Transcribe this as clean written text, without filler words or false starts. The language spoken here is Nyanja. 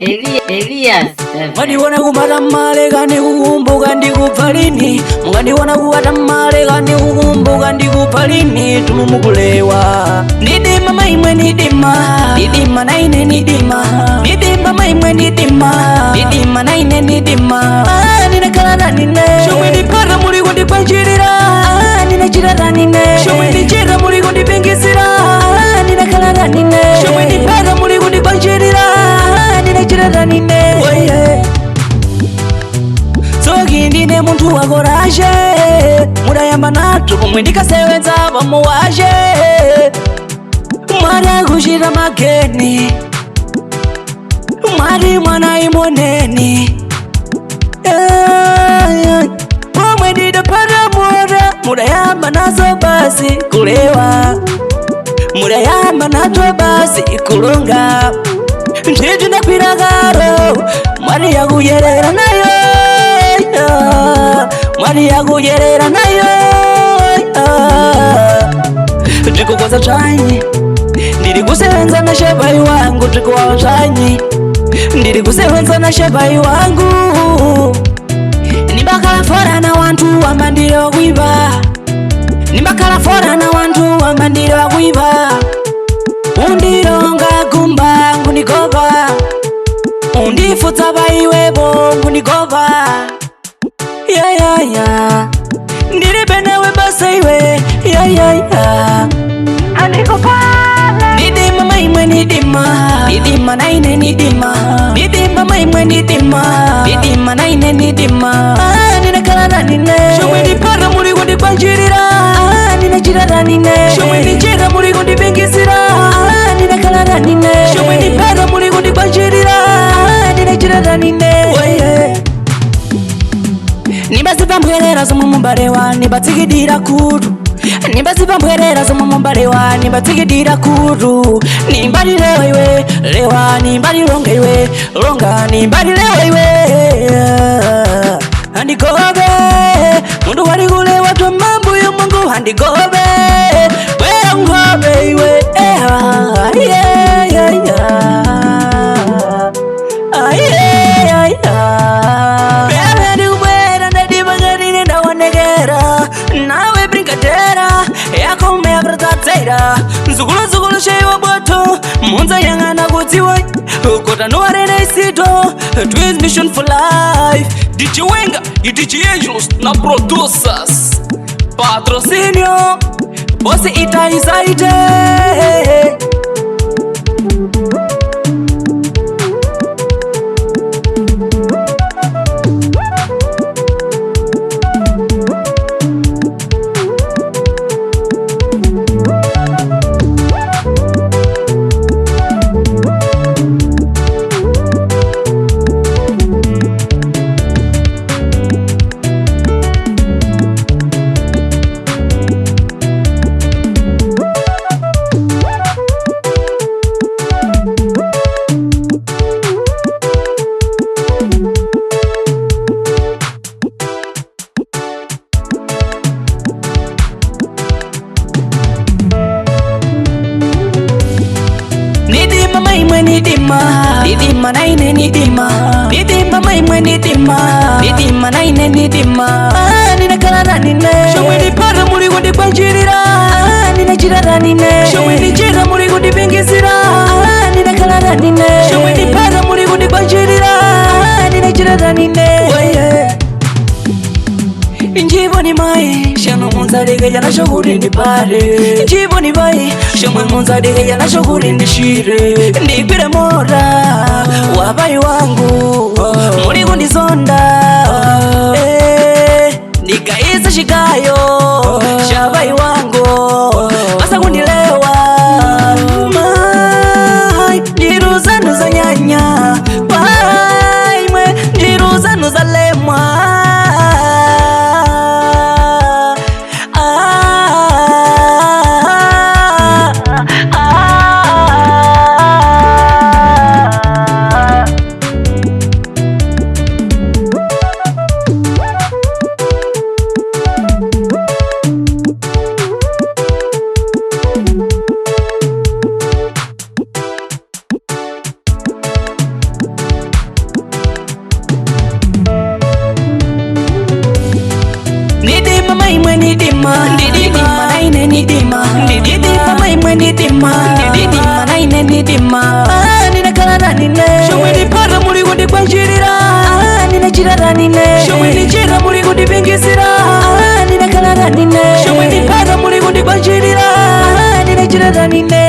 Elias Mwaniwona kumata mmale kani kukumbuka ndikupha lini. Mwaniwona kupata mmale kani kukumbuka ndikupha lini. Tumumukulewa nidima maimwe nidima nidima naine nidima nidima maimwe nidima nidima naine nidima. Ninakala nine shomwe ndipata muliko ndipachirira. Ninachirara nine shomwe ndichira muliko ndipingisira. Ninakala nine shomwe ndipata muliko ndipachirira. Ninachirara nine soki ndine muntu wakoraje. Mudayamba natu pomwe ndikasewenza pamuwaje. Mwari akuchita mageni, mwari mwana imoneni. Pomwe ndidapata mora. Mudayamba nazo basi kulewa. Mudayamba nato basi kulunga. Nchitu ndakwira karo. Mwari yakuyerera nayo. Mwari yakuyerera nayo. Tikukoza chanyi ndiri kusevenza na shebai wangu. Tikuwawa chanyi ndiri kusevenza na shebai wangu. Nimbakala fora na wantu wambandire wakwiba. Nimbakala fora na wantu wambandire wakwiba. Undironga gumba ngunigova. Undifutsa baiwebo ngunigova. Ndiri benewe basaiwe. Nidima maimwe nidima nidima naine nidima nidima maimwe nidima nidima naine nidima. Ninakala nine shomwe ndipata muliko ndipachirira. Ninachirara nine shomwe ndichira muliko ndipingisira. Ninakala nine shomwe ndipata muliko ndipachirira. Ninachirara nine nibaziva mbwerera zomwe mumbarewa nibatsikidira kutu. Nibaziva mbwerera zomwe mumbarewa nibatsikidira kutu. Nimbalilewa iwe lewa nimbalilonga iwe longa nimbalilewa iwe. Handikobe mundu wali kulewa twa mambo yo Mungu. Handikobe wera ngobe iwe. Nawe brigadera yako meabratatera. Nzukulu nzukulu sheiwa boto munza yangana kudziwa. Kota nuarena isito Twins Mission for Life. DJ Wenga, DJ Angelos na producers. Patrocinio Bosi Itaisaite. Nidima maimwe nidima nidima naine nidima nidima maimwe nidima nidima naine nidima. Ninakala nine shomwe ndipata muliko ndipachirira. Ninachirara nine shomwe ndichira muliko ndipingisira. Ninakala nine shomwe ndipata muliko ndipachirira. Ninachirara nine njivo ni mai shano munzadege jana shokuri ndipare. Njivo ni mai shomwe munzadege jana shokuri ndishire. Ndipire mora wabai wangu muri kundizonda. Ndikaisa shikayo shabai wangu basa kundilewa. Mai ndiru zanu za nyanya. Mai ndiru zanu za lemwa. chiraranine shomwe nichira muli kundipingisira ndinakhala ranine shomwe ndipata muli kundibachirira ndine chiraranine